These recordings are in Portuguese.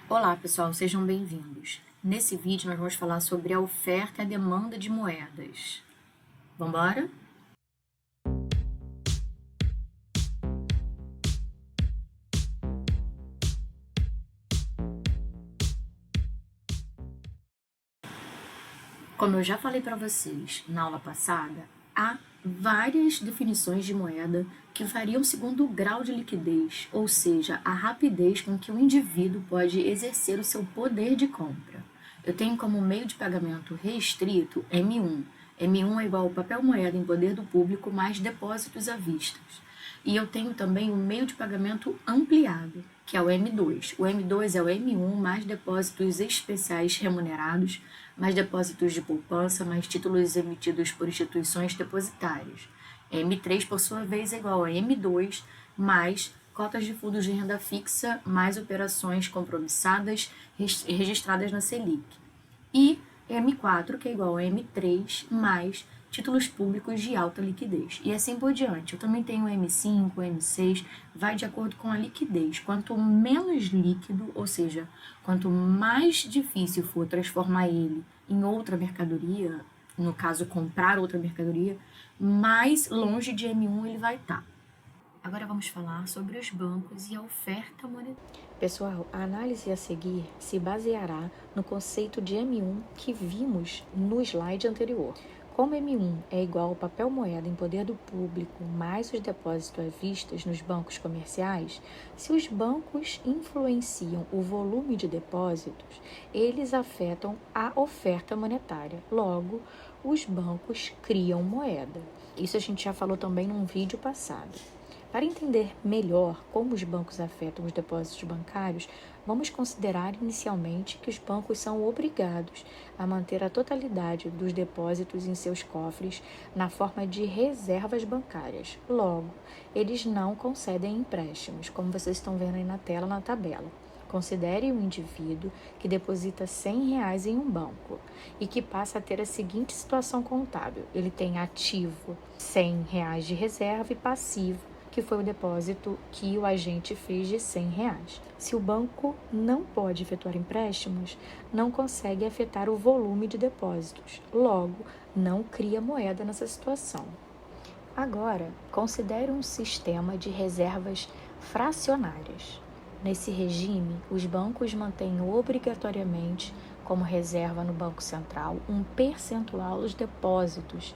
Olá pessoal, sejam bem-vindos. Nesse vídeo nós vamos falar sobre a oferta e a demanda de moedas. Vambora? Como eu já falei para vocês na aula passada, há várias definições de moeda que variam segundo o grau de liquidez, ou seja, a rapidez com que o indivíduo pode exercer o seu poder de compra. Eu tenho como meio de pagamento restrito M1. M1 é igual ao papel moeda em poder do público mais depósitos à vista. E eu tenho também o meio de pagamento ampliado, que é o M2. O M2 é o M1 mais depósitos especiais remunerados, mais depósitos de poupança, mais títulos emitidos por instituições depositárias. M3, por sua vez, é igual a M2 mais cotas de fundos de renda fixa, mais operações compromissadas registradas na Selic. E M4, que é igual a M3 mais títulos públicos de alta liquidez. E assim por diante. Eu também tenho M5, M6, vai de acordo com a liquidez. Quanto menos líquido, ou seja, quanto mais difícil for transformar ele em outra mercadoria, no caso comprar outra mercadoria, mais longe de M1 ele vai estar. Agora vamos falar sobre os bancos e a oferta monetária. Pessoal, a análise a seguir se baseará no conceito de M1 que vimos no slide anterior. Como M1 é igual ao papel moeda em poder do público mais os depósitos à vista nos bancos comerciais, se os bancos influenciam o volume de depósitos, eles afetam a oferta monetária. Logo, os bancos criam moeda. Isso a gente já falou também num vídeo passado. Para entender melhor como os bancos afetam os depósitos bancários, vamos considerar inicialmente que os bancos são obrigados a manter a totalidade dos depósitos em seus cofres na forma de reservas bancárias. Logo, eles não concedem empréstimos, como vocês estão vendo aí na tela, na tabela. Considere um indivíduo que deposita R$100 em um banco e que passa a ter a seguinte situação contábil. Ele tem ativo R$100 de reserva e passivo, que foi o depósito que o agente fez de R$100. Se o banco não pode efetuar empréstimos, não consegue afetar o volume de depósitos. Logo, não cria moeda nessa situação. Agora, considere um sistema de reservas fracionárias. Nesse regime, os bancos mantêm obrigatoriamente como reserva no Banco Central um percentual dos depósitos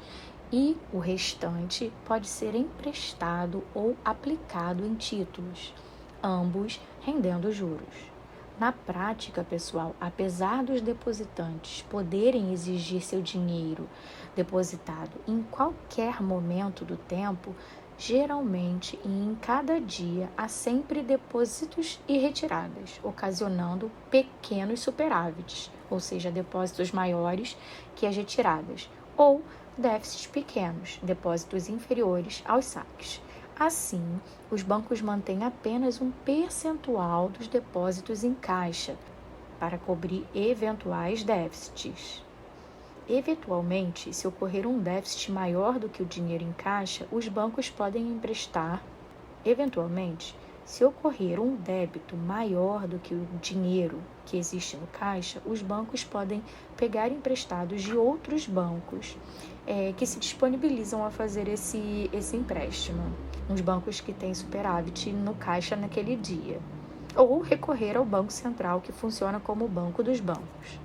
e o restante pode ser emprestado ou aplicado em títulos, ambos rendendo juros. Na prática, pessoal, apesar dos depositantes poderem exigir seu dinheiro depositado em qualquer momento do tempo, geralmente e em cada dia há sempre depósitos e retiradas, ocasionando pequenos superávites, ou seja, depósitos maiores que as retiradas, ou déficits pequenos, depósitos inferiores aos saques. Assim, os bancos mantêm apenas um percentual dos depósitos em caixa para cobrir eventuais déficits. Eventualmente, se ocorrer um déficit maior do que o dinheiro em caixa, os bancos podem emprestar. Eventualmente, se ocorrer um débito maior do que o dinheiro que existe no caixa, os bancos podem pegar emprestados de outros bancos que se disponibilizam a fazer esse empréstimo, uns bancos que têm superávit no caixa naquele dia, ou recorrer ao Banco Central, que funciona como o banco dos bancos.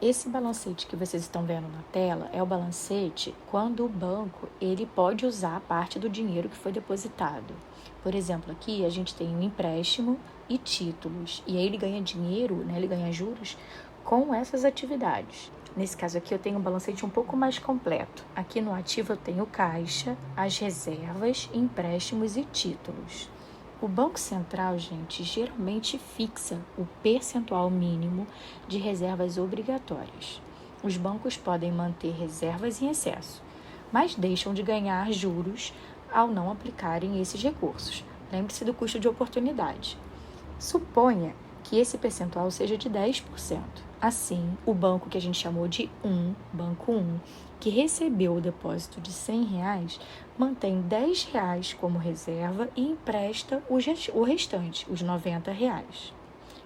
Esse balancete que vocês estão vendo na tela é o balancete quando o banco ele pode usar parte do dinheiro que foi depositado. Por exemplo, aqui a gente tem um empréstimo e títulos, e aí ele ganha dinheiro, ele ganha juros com essas atividades. Nesse caso aqui eu tenho um balancete um pouco mais completo. Aqui no ativo eu tenho caixa, as reservas, empréstimos e títulos. O Banco Central, gente, geralmente fixa o percentual mínimo de reservas obrigatórias. Os bancos podem manter reservas em excesso, mas deixam de ganhar juros ao não aplicarem esses recursos. Lembre-se do custo de oportunidade. Suponha que esse percentual seja de 10%. Assim, o banco que a gente chamou de Banco 1, que recebeu o depósito de R$100, mantém R$10 como reserva e empresta o restante, os R$90.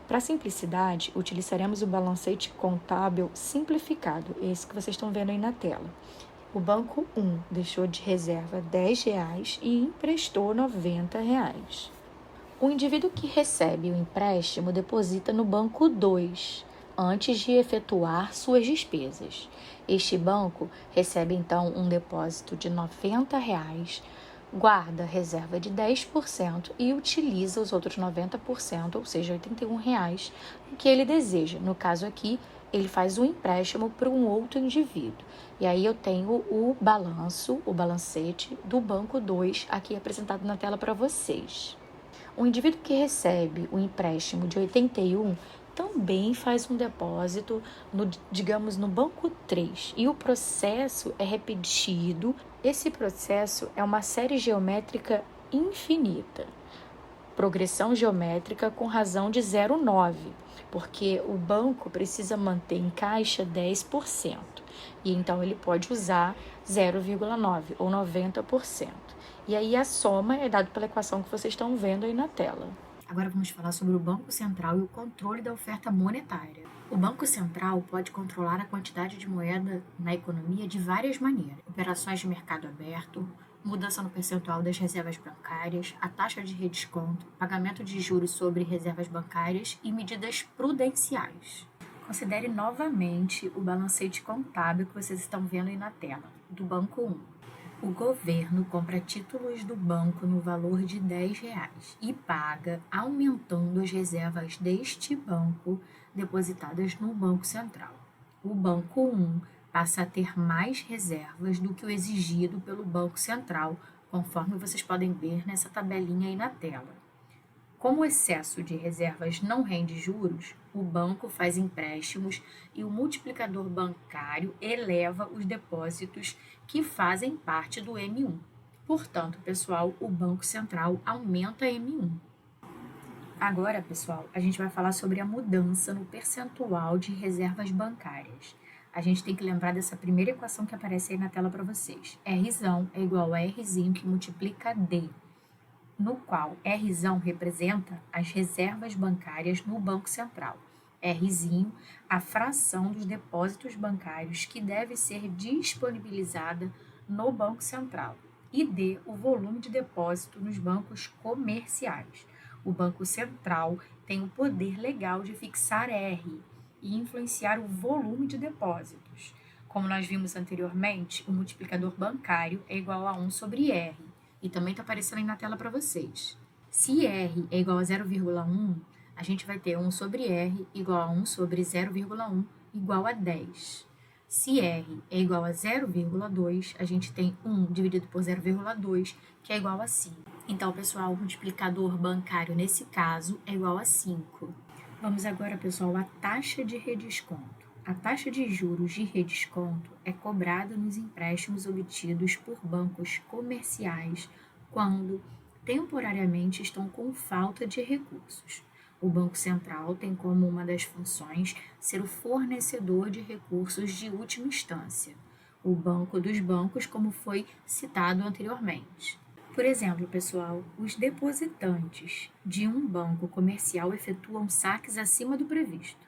Para simplicidade, utilizaremos o balancete contábil simplificado, esse que vocês estão vendo aí na tela. O banco 1 deixou de reserva R$10 e emprestou R$90. O indivíduo que recebe o empréstimo deposita no banco 2, antes de efetuar suas despesas. Este banco recebe então um depósito de R$90, guarda reserva de 10% e utiliza os outros 90%, ou seja, R$81, o que ele deseja. No caso aqui, ele faz um empréstimo para um outro indivíduo. E aí eu tenho o balancete do banco 2 aqui apresentado na tela para vocês. O indivíduo que recebe o empréstimo de 81 também faz um depósito, no banco 3. E o processo é repetido. Esse processo é uma série geométrica infinita. Progressão geométrica com razão de 0,9, porque o banco precisa manter em caixa 10%. E então ele pode usar 0,9 ou 90%. E aí a soma é dada pela equação que vocês estão vendo aí na tela. Agora vamos falar sobre o Banco Central e o controle da oferta monetária. O Banco Central pode controlar a quantidade de moeda na economia de várias maneiras: operações de mercado aberto, mudança no percentual das reservas bancárias, a taxa de redesconto, pagamento de juros sobre reservas bancárias e medidas prudenciais. Considere novamente o balancete contábil que vocês estão vendo aí na tela, do Banco 1. O governo compra títulos do banco no valor de R$10 e paga aumentando as reservas deste banco depositadas no Banco Central. O Banco 1 passa a ter mais reservas do que o exigido pelo Banco Central, conforme vocês podem ver nessa tabelinha aí na tela. Como o excesso de reservas não rende juros, o banco faz empréstimos e o multiplicador bancário eleva os depósitos que fazem parte do M1. Portanto, pessoal, o Banco Central aumenta M1. Agora, pessoal, a gente vai falar sobre a mudança no percentual de reservas bancárias. A gente tem que lembrar dessa primeira equação que aparece aí na tela para vocês. Rzão é igual a Rzinho que multiplica D, no qual Rzão representa as reservas bancárias no Banco Central. Rzinho, a fração dos depósitos bancários que deve ser disponibilizada no Banco Central. E D, o volume de depósito nos bancos comerciais. O Banco Central tem o poder legal de fixar R e influenciar o volume de depósitos. Como nós vimos anteriormente, o multiplicador bancário é igual a 1 sobre R. E também está aparecendo aí na tela para vocês. Se R é igual a 0,1, a gente vai ter 1 sobre R igual a 1 sobre 0,1 igual a 10. Se R é igual a 0,2, a gente tem 1 dividido por 0,2, que é igual a 5. Então, pessoal, o multiplicador bancário nesse caso é igual a 5. Vamos agora, pessoal, à taxa de redesconto. A taxa de juros de redesconto é cobrada nos empréstimos obtidos por bancos comerciais quando temporariamente estão com falta de recursos. O Banco Central tem como uma das funções ser o fornecedor de recursos de última instância, o banco dos bancos, como foi citado anteriormente. Por exemplo, pessoal, os depositantes de um banco comercial efetuam saques acima do previsto.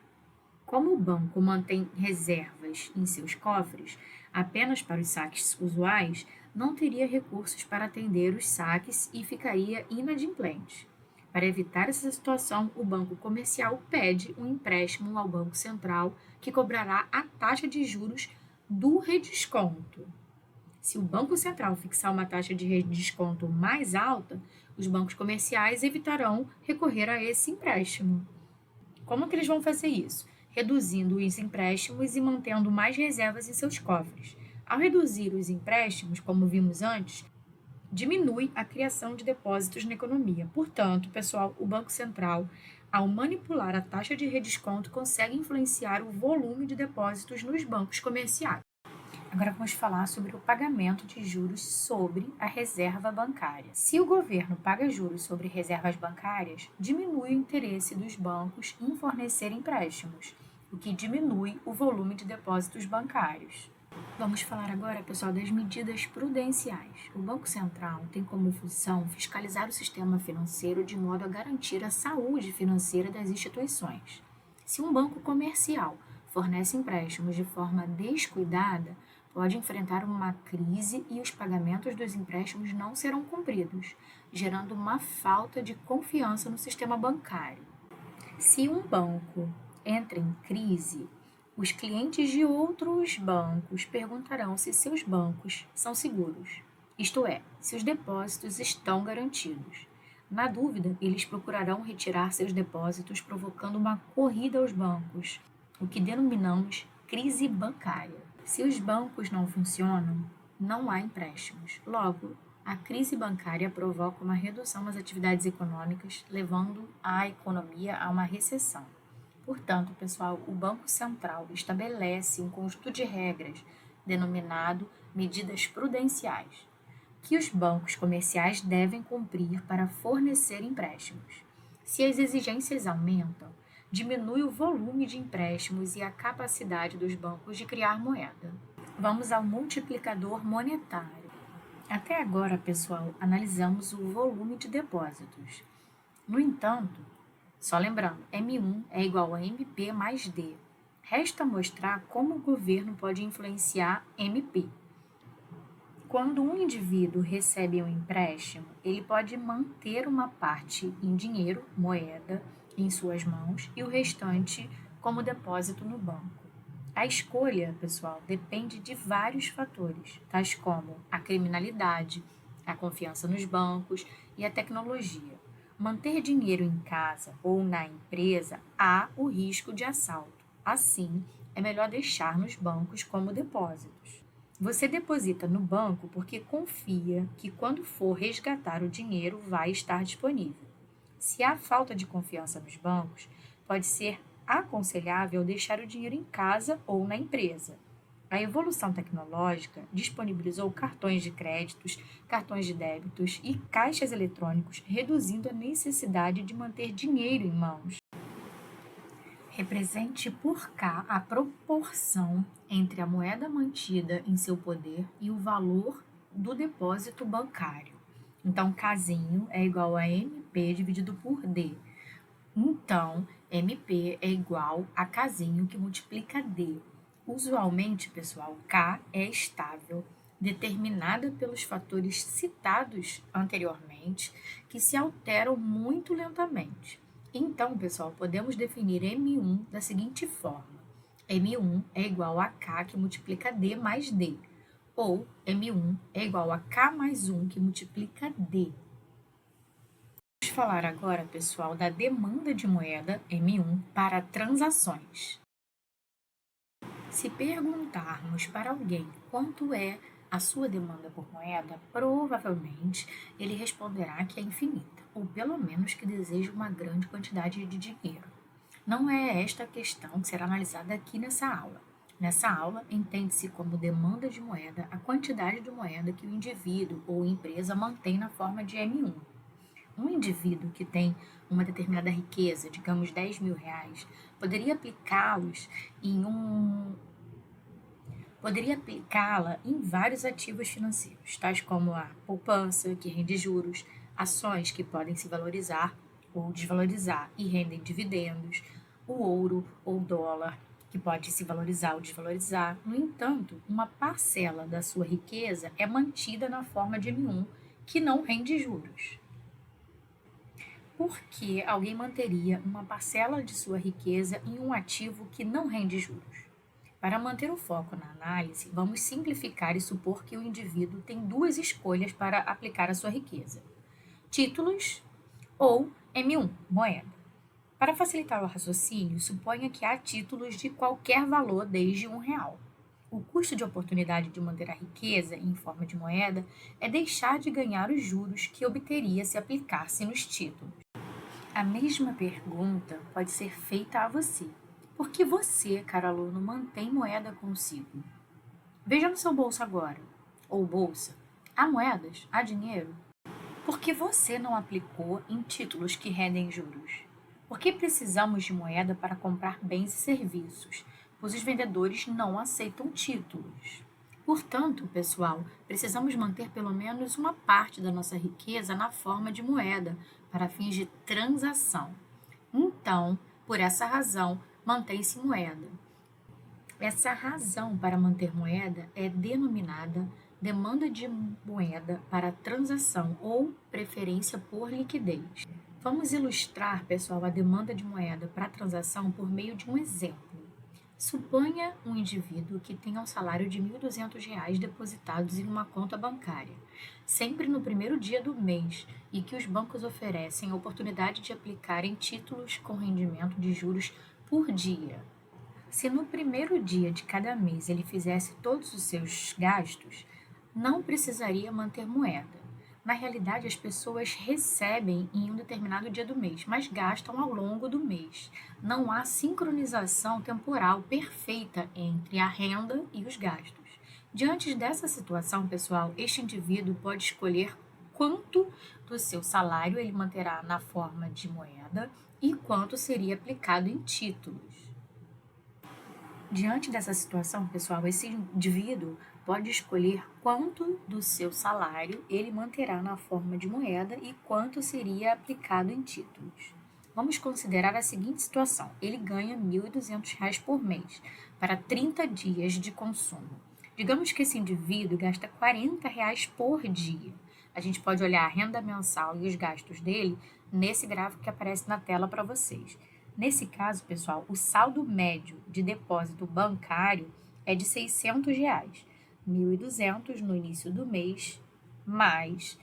Como o banco mantém reservas em seus cofres apenas para os saques usuais, não teria recursos para atender os saques e ficaria inadimplente. Para evitar essa situação, o banco comercial pede um empréstimo ao Banco Central, que cobrará a taxa de juros do redesconto. Se o Banco Central fixar uma taxa de redesconto mais alta, os bancos comerciais evitarão recorrer a esse empréstimo. Como que eles vão fazer isso? Reduzindo os empréstimos e mantendo mais reservas em seus cofres. Ao reduzir os empréstimos, como vimos antes, diminui a criação de depósitos na economia. Portanto, pessoal, o Banco Central, ao manipular a taxa de redesconto, consegue influenciar o volume de depósitos nos bancos comerciais. Agora vamos falar sobre o pagamento de juros sobre a reserva bancária. Se o governo paga juros sobre reservas bancárias, diminui o interesse dos bancos em fornecer empréstimos, o que diminui o volume de depósitos bancários. Vamos falar agora, pessoal, das medidas prudenciais. O Banco Central tem como função fiscalizar o sistema financeiro de modo a garantir a saúde financeira das instituições. Se um banco comercial fornece empréstimos de forma descuidada, pode enfrentar uma crise e os pagamentos dos empréstimos não serão cumpridos, gerando uma falta de confiança no sistema bancário. Se um banco entra em crise, os clientes de outros bancos perguntarão se seus bancos são seguros, isto é, se os depósitos estão garantidos. Na dúvida, eles procurarão retirar seus depósitos, provocando uma corrida aos bancos, o que denominamos crise bancária. Se os bancos não funcionam, não há empréstimos. Logo, a crise bancária provoca uma redução nas atividades econômicas, levando a economia a uma recessão. Portanto, pessoal, o Banco Central estabelece um conjunto de regras denominado medidas prudenciais, que os bancos comerciais devem cumprir para fornecer empréstimos. Se as exigências aumentam, diminui o volume de empréstimos e a capacidade dos bancos de criar moeda. Vamos ao multiplicador monetário. Até agora, pessoal, analisamos o volume de depósitos. No entanto, só lembrando, M1 é igual a MP mais D. Resta mostrar como o governo pode influenciar MP. Quando um indivíduo recebe um empréstimo, ele pode manter uma parte em dinheiro, moeda, em suas mãos e o restante como depósito no banco. A escolha, pessoal, depende de vários fatores, tais como a criminalidade, a confiança nos bancos e a tecnologia. Manter dinheiro em casa ou na empresa há o risco de assalto. Assim, é melhor deixar nos bancos como depósitos. Você deposita no banco porque confia que quando for resgatar o dinheiro vai estar disponível. Se há falta de confiança nos bancos, pode ser aconselhável deixar o dinheiro em casa ou na empresa. A evolução tecnológica disponibilizou cartões de créditos, cartões de débitos e caixas eletrônicos, reduzindo a necessidade de manter dinheiro em mãos. Represente por K a proporção entre a moeda mantida em seu poder e o valor do depósito bancário. Então, Kzinho é igual a MP dividido por D. Então, MP é igual a Kzinho que multiplica D. Usualmente, pessoal, K é estável, determinada pelos fatores citados anteriormente, que se alteram muito lentamente. Então, pessoal, podemos definir M1 da seguinte forma: M1 é igual a K que multiplica D mais D, ou M1 é igual a K mais 1 que multiplica D. Vamos falar agora, pessoal, da demanda de moeda M1 para transações. Se perguntarmos para alguém quanto é a sua demanda por moeda, provavelmente ele responderá que é infinita, ou pelo menos que deseja uma grande quantidade de dinheiro. Não é esta a questão que será analisada aqui nessa aula. Nessa aula, entende-se como demanda de moeda a quantidade de moeda que o indivíduo ou empresa mantém na forma de M1. Um indivíduo que tem uma determinada riqueza, digamos R$ 10.000, poderia aplicá-la em vários ativos financeiros, tais como a poupança, que rende juros, ações que podem se valorizar ou desvalorizar e rendem dividendos, o ouro ou dólar, que pode se valorizar ou desvalorizar. No entanto, uma parcela da sua riqueza é mantida na forma de M1, que não rende juros. Por que alguém manteria uma parcela de sua riqueza em um ativo que não rende juros? Para manter o foco na análise, vamos simplificar e supor que o indivíduo tem duas escolhas para aplicar a sua riqueza: títulos ou M1, moeda. Para facilitar o raciocínio, suponha que há títulos de qualquer valor desde R$ 1. O custo de oportunidade de manter a riqueza em forma de moeda é deixar de ganhar os juros que obteria se aplicasse nos títulos. A mesma pergunta pode ser feita a você. Por que você, caro aluno, mantém moeda consigo? Veja no seu bolso agora, ou bolsa. Há moedas? Há dinheiro? Por que você não aplicou em títulos que rendem juros? Por que precisamos de moeda para comprar bens e serviços? Pois os vendedores não aceitam títulos. Portanto, pessoal, precisamos manter pelo menos uma parte da nossa riqueza na forma de moeda, para fins de transação. Então, por essa razão, mantém-se moeda. Essa razão para manter moeda é denominada demanda de moeda para transação ou preferência por liquidez. Vamos ilustrar, pessoal, a demanda de moeda para transação por meio de um exemplo. Suponha um indivíduo que tenha um salário de R$ 1.200 depositados em uma conta bancária, sempre no primeiro dia do mês, e que os bancos oferecem a oportunidade de aplicar em títulos com rendimento de juros por dia. Se no primeiro dia de cada mês ele fizesse todos os seus gastos, não precisaria manter moeda. Na realidade, as pessoas recebem em um determinado dia do mês, mas gastam ao longo do mês. Não há sincronização temporal perfeita entre a renda e os gastos. Diante dessa situação, pessoal, este indivíduo pode escolher quanto do seu salário ele manterá na forma de moeda e quanto seria aplicado em títulos. Diante dessa situação, pessoal, esse indivíduo pode escolher quanto do seu salário ele manterá na forma de moeda e quanto seria aplicado em títulos. Vamos considerar a seguinte situação: ele ganha R$ 1.200 por mês para 30 dias de consumo. Digamos que esse indivíduo gasta R$ 40 por dia. A gente pode olhar a renda mensal e os gastos dele nesse gráfico que aparece na tela para vocês. Nesse caso, pessoal, o saldo médio de depósito bancário é de R$ 600, 1.200 no início do mês, mais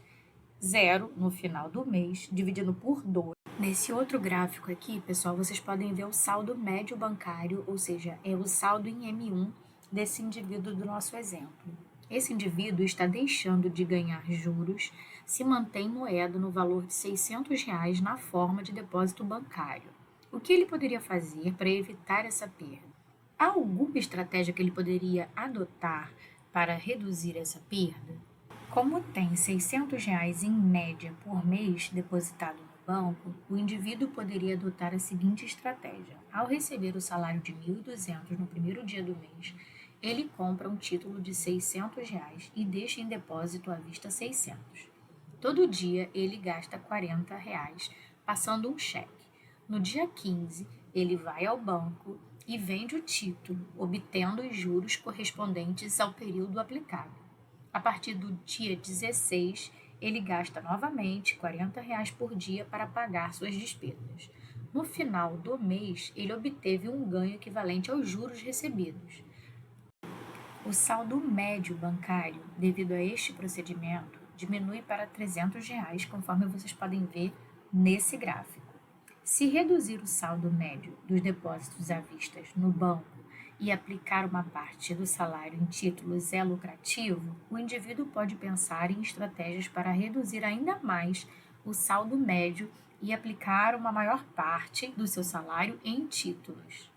zero no final do mês, dividido por 2. Nesse outro gráfico aqui, pessoal, vocês podem ver o saldo médio bancário, ou seja, é o saldo em M1 desse indivíduo do nosso exemplo. Esse indivíduo está deixando de ganhar juros se mantém moeda no valor de R$ 600 na forma de depósito bancário. O que ele poderia fazer para evitar essa perda? Há alguma estratégia que ele poderia adotar para reduzir essa perda? Como tem R$ 600 em média por mês depositado no banco, o indivíduo poderia adotar a seguinte estratégia. Ao receber o salário de R$ 1.200 no primeiro dia do mês, ele compra um título de R$ 600 e deixa em depósito à vista 600. Todo dia ele gasta R$ 40, passando um cheque. No dia 15, ele vai ao banco e vende o título, obtendo os juros correspondentes ao período aplicado. A partir do dia 16, ele gasta novamente R$ 40 por dia para pagar suas despesas. No final do mês, ele obteve um ganho equivalente aos juros recebidos. O saldo médio bancário, devido a este procedimento, diminui para R$ 300, conforme vocês podem ver nesse gráfico. Se reduzir o saldo médio dos depósitos à vista no banco e aplicar uma parte do salário em títulos é lucrativo, o indivíduo pode pensar em estratégias para reduzir ainda mais o saldo médio e aplicar uma maior parte do seu salário em títulos.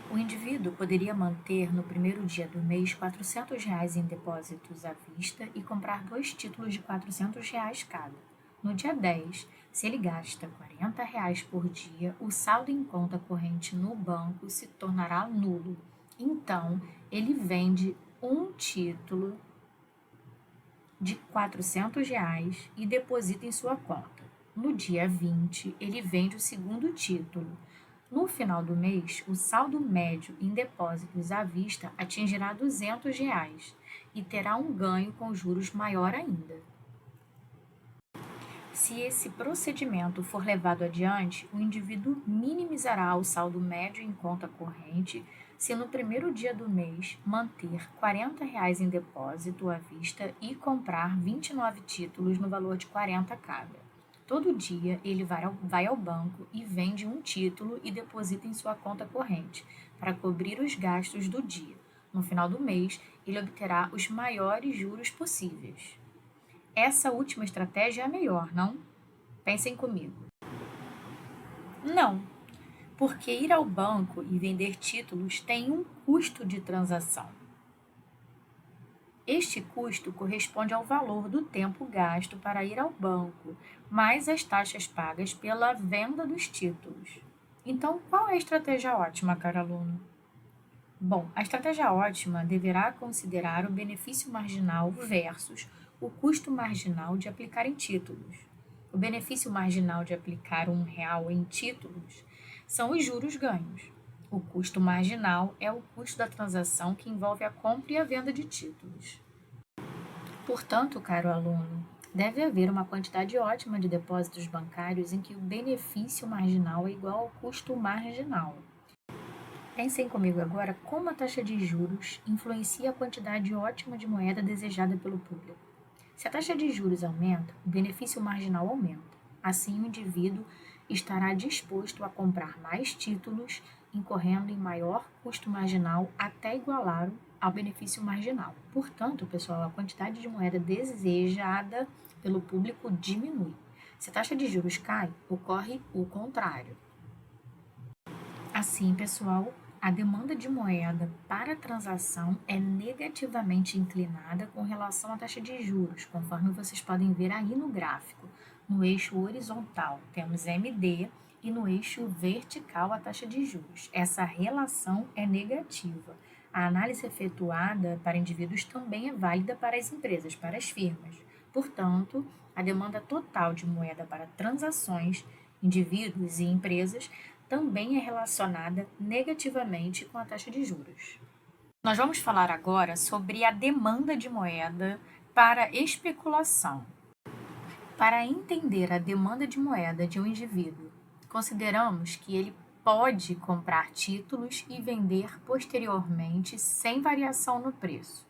O indivíduo poderia manter no primeiro dia do mês R$ 400 em depósitos à vista e comprar 2 títulos de R$ 400 cada. No dia 10, se ele gasta R$ 40 por dia, o saldo em conta corrente no banco se tornará nulo. Então, ele vende um título de R$ 400 e deposita em sua conta. No dia 20, ele vende o segundo título. No final do mês, o saldo médio em depósitos à vista atingirá R$ 200 e terá um ganho com juros maior ainda. Se esse procedimento for levado adiante, o indivíduo minimizará o saldo médio em conta corrente se no primeiro dia do mês manter R$ 40 em depósito à vista e comprar 29 títulos no valor de R$ 40 cada. Todo dia ele vai ao banco e vende um título e deposita em sua conta corrente para cobrir os gastos do dia. No final do mês, ele obterá os maiores juros possíveis. Essa última estratégia é a melhor, não? Pensem comigo. Não, porque ir ao banco e vender títulos tem um custo de transação. Este custo corresponde ao valor do tempo gasto para ir ao banco, mais as taxas pagas pela venda dos títulos. Então, qual é a estratégia ótima, caro aluno? Bom, a estratégia ótima deverá considerar o benefício marginal versus o custo marginal de aplicar em títulos. O benefício marginal de aplicar R$ 1 em títulos são os juros ganhos. O custo marginal é o custo da transação que envolve a compra e a venda de títulos. Portanto, caro aluno, deve haver uma quantidade ótima de depósitos bancários em que o benefício marginal é igual ao custo marginal. Pensem comigo agora como a taxa de juros influencia a quantidade ótima de moeda desejada pelo público. Se a taxa de juros aumenta, o benefício marginal aumenta. Assim, o indivíduo estará disposto a comprar mais títulos, incorrendo em maior custo marginal até igualar ao benefício marginal. Portanto, pessoal, a quantidade de moeda desejada pelo público diminui. Se a taxa de juros cai, ocorre o contrário. Assim, pessoal, a demanda de moeda para transação é negativamente inclinada com relação à taxa de juros, conforme vocês podem ver aí no gráfico. No eixo horizontal temos MD e no eixo vertical a taxa de juros. Essa relação é negativa. A análise efetuada para indivíduos também é válida para as empresas, para as firmas. Portanto, a demanda total de moeda para transações, indivíduos e empresas também é relacionada negativamente com a taxa de juros. Nós vamos falar agora sobre a demanda de moeda para especulação. Para entender a demanda de moeda de um indivíduo, consideramos que ele pode comprar títulos e vender posteriormente sem variação no preço.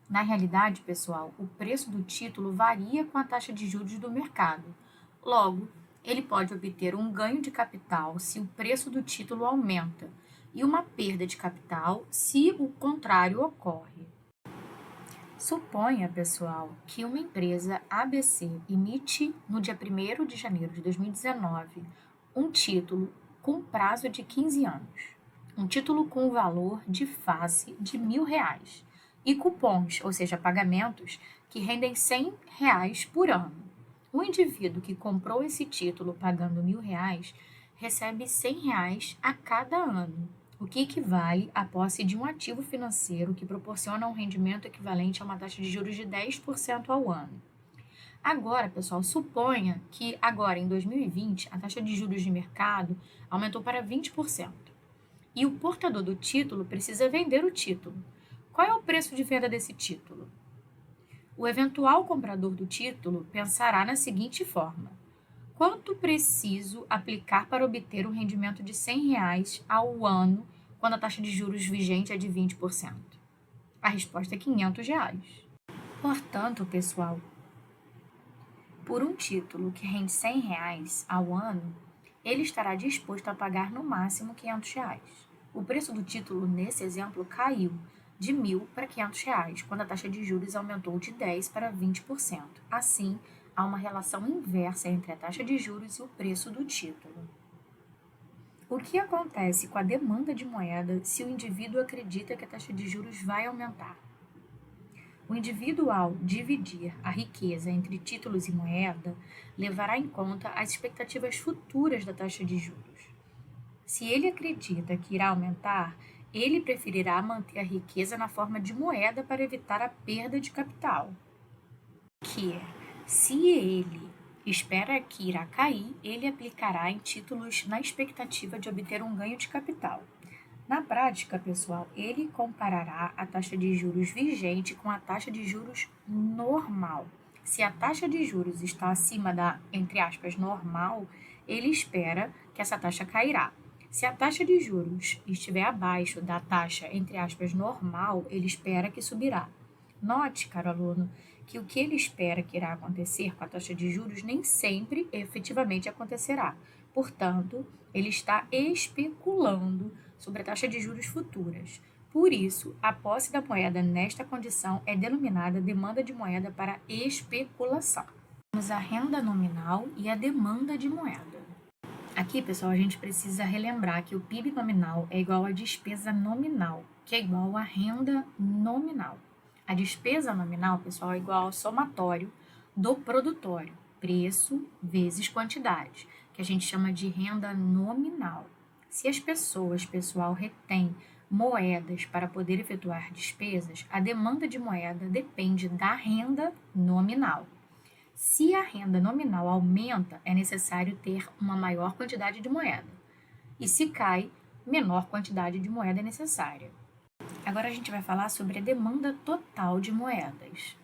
Na realidade, pessoal, o preço do título varia com a taxa de juros do mercado. Logo, ele pode obter um ganho de capital se o preço do título aumenta e uma perda de capital se o contrário ocorre. Suponha, pessoal, que uma empresa ABC emite no dia 1º de janeiro de 2019 um título com prazo de 15 anos, um título com valor de face de R$ 1.000 e cupons, ou seja, pagamentos que rendem R$ 100 por ano. O indivíduo que comprou esse título pagando R$ 1.000 recebe R$ 100 a cada ano, o que equivale à posse de um ativo financeiro que proporciona um rendimento equivalente a uma taxa de juros de 10% ao ano. Agora, pessoal, suponha que agora em 2020 a taxa de juros de mercado aumentou para 20% e o portador do título precisa vender o título. Qual é o preço de venda desse título? O eventual comprador do título pensará na seguinte forma: quanto preciso aplicar para obter um rendimento de R$ 100 ao ano quando a taxa de juros vigente é de 20%? A resposta é R$ 500. Portanto, pessoal, por um título que rende R$ 100 ao ano, ele estará disposto a pagar no máximo R$ 500. O preço do título nesse exemplo caiu de R$ 1.000 para R$ 500, quando a taxa de juros aumentou de 10% para 20%. Assim, há uma relação inversa entre a taxa de juros e o preço do título. O que acontece com a demanda de moeda se o indivíduo acredita que a taxa de juros vai aumentar? O indivíduo, ao dividir a riqueza entre títulos e moeda, levará em conta as expectativas futuras da taxa de juros. Se ele acredita que irá aumentar, ele preferirá manter a riqueza na forma de moeda para evitar a perda de capital. Se ele espera que irá cair, ele aplicará em títulos na expectativa de obter um ganho de capital. Na prática, pessoal, ele comparará a taxa de juros vigente com a taxa de juros normal. Se a taxa de juros está acima da, entre aspas, normal, ele espera que essa taxa cairá. Se a taxa de juros estiver abaixo da taxa, entre aspas, normal, ele espera que subirá. Note, caro aluno, que o que ele espera que irá acontecer com a taxa de juros nem sempre efetivamente acontecerá. Portanto, ele está especulando sobre a taxa de juros futuras. Por isso, a posse da moeda nesta condição é denominada demanda de moeda para especulação. Temos a renda nominal e a demanda de moeda. Aqui, pessoal, a gente precisa relembrar que o PIB nominal é igual à despesa nominal, que é igual à renda nominal. A despesa nominal, pessoal, é igual ao somatório do produtório, preço vezes quantidade, que a gente chama de renda nominal. Se as pessoas, pessoal, retêm moedas para poder efetuar despesas, a demanda de moeda depende da renda nominal. Se a renda nominal aumenta, é necessário ter uma maior quantidade de moeda. E se cai, menor quantidade de moeda é necessária. Agora a gente vai falar sobre a demanda total de moedas.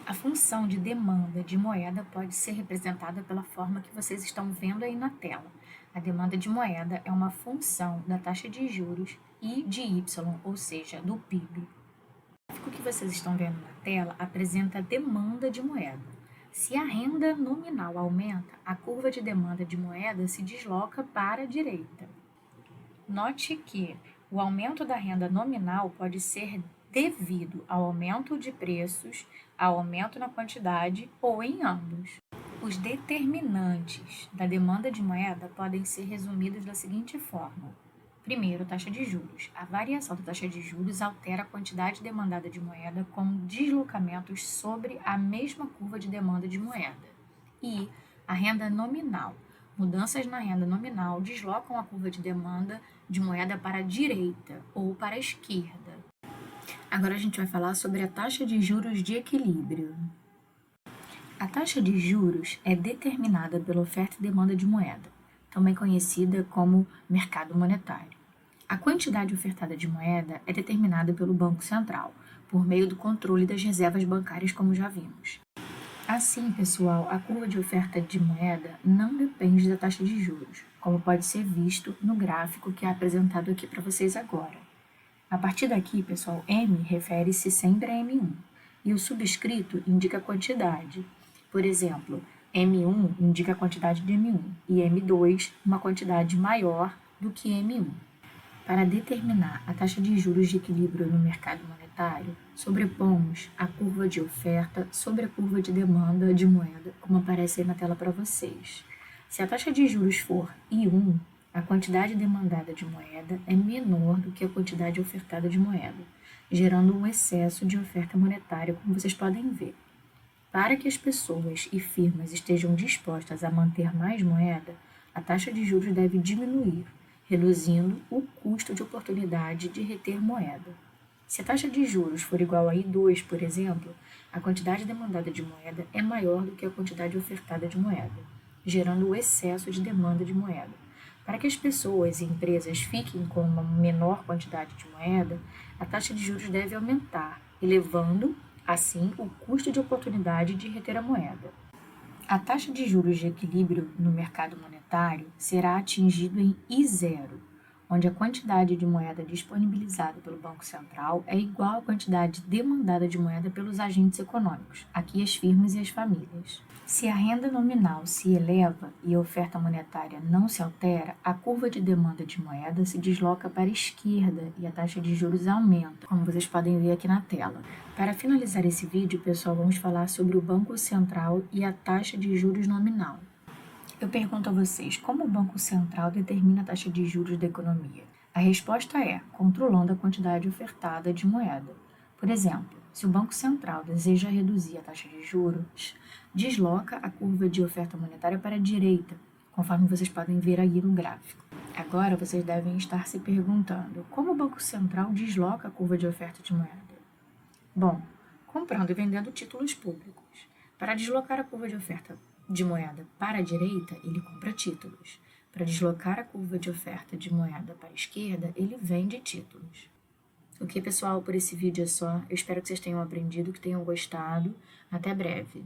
A função de demanda de moeda pode ser representada pela forma que vocês estão vendo aí na tela. A demanda de moeda é uma função da taxa de juros e de Y, ou seja, do PIB. O gráfico que vocês estão vendo na tela apresenta a demanda de moeda. Se a renda nominal aumenta, a curva de demanda de moeda se desloca para a direita. Note que o aumento da renda nominal pode ser devido ao aumento de preços, ao aumento na quantidade ou em ambos. Os determinantes da demanda de moeda podem ser resumidos da seguinte forma. Primeiro, taxa de juros. A variação da taxa de juros altera a quantidade demandada de moeda com deslocamentos sobre a mesma curva de demanda de moeda. E a renda nominal. Mudanças na renda nominal deslocam a curva de demanda de moeda para a direita ou para a esquerda. Agora a gente vai falar sobre a taxa de juros de equilíbrio. A taxa de juros é determinada pela oferta e demanda de moeda, também conhecida como mercado monetário. A quantidade ofertada de moeda é determinada pelo Banco Central, por meio do controle das reservas bancárias, como já vimos. Assim, pessoal, a curva de oferta de moeda não depende da taxa de juros, como pode ser visto no gráfico que é apresentado aqui para vocês agora. A partir daqui, pessoal, M refere-se sempre a M1, e o subscrito indica a quantidade. Por exemplo, M1 indica a quantidade de M1 e M2 uma quantidade maior do que M1. Para determinar a taxa de juros de equilíbrio no mercado monetário, sobrepomos a curva de oferta sobre a curva de demanda de moeda, como aparece aí na tela para vocês. Se a taxa de juros for I1, a quantidade demandada de moeda é menor do que a quantidade ofertada de moeda, gerando um excesso de oferta monetária, como vocês podem ver. Para que as pessoas e firmas estejam dispostas a manter mais moeda, a taxa de juros deve diminuir, reduzindo o custo de oportunidade de reter moeda. Se a taxa de juros for igual a I2, por exemplo, a quantidade demandada de moeda é maior do que a quantidade ofertada de moeda, gerando o excesso de demanda de moeda. Para que as pessoas e empresas fiquem com uma menor quantidade de moeda, a taxa de juros deve aumentar, elevando, assim, o custo de oportunidade de reter a moeda. A taxa de juros de equilíbrio no mercado monetário será atingida em I0, onde a quantidade de moeda disponibilizada pelo Banco Central é igual à quantidade demandada de moeda pelos agentes econômicos, aqui as firmas e as famílias. Se a renda nominal se eleva e a oferta monetária não se altera, a curva de demanda de moeda se desloca para a esquerda e a taxa de juros aumenta, como vocês podem ver aqui na tela. Para finalizar esse vídeo, pessoal, vamos falar sobre o Banco Central e a taxa de juros nominal. Eu pergunto a vocês, como o Banco Central determina a taxa de juros da economia? A resposta é controlando a quantidade ofertada de moeda. Por exemplo, se o Banco Central deseja reduzir a taxa de juros, desloca a curva de oferta monetária para a direita, conforme vocês podem ver aí no gráfico. Agora vocês devem estar se perguntando, como o Banco Central desloca a curva de oferta de moeda? Bom, comprando e vendendo títulos públicos. Para deslocar a curva de oferta de moeda para a direita, ele compra títulos. Para deslocar a curva de oferta de moeda para a esquerda, ele vende títulos. Ok, pessoal, por esse vídeo é só. Eu espero que vocês tenham aprendido, que tenham gostado. Até breve.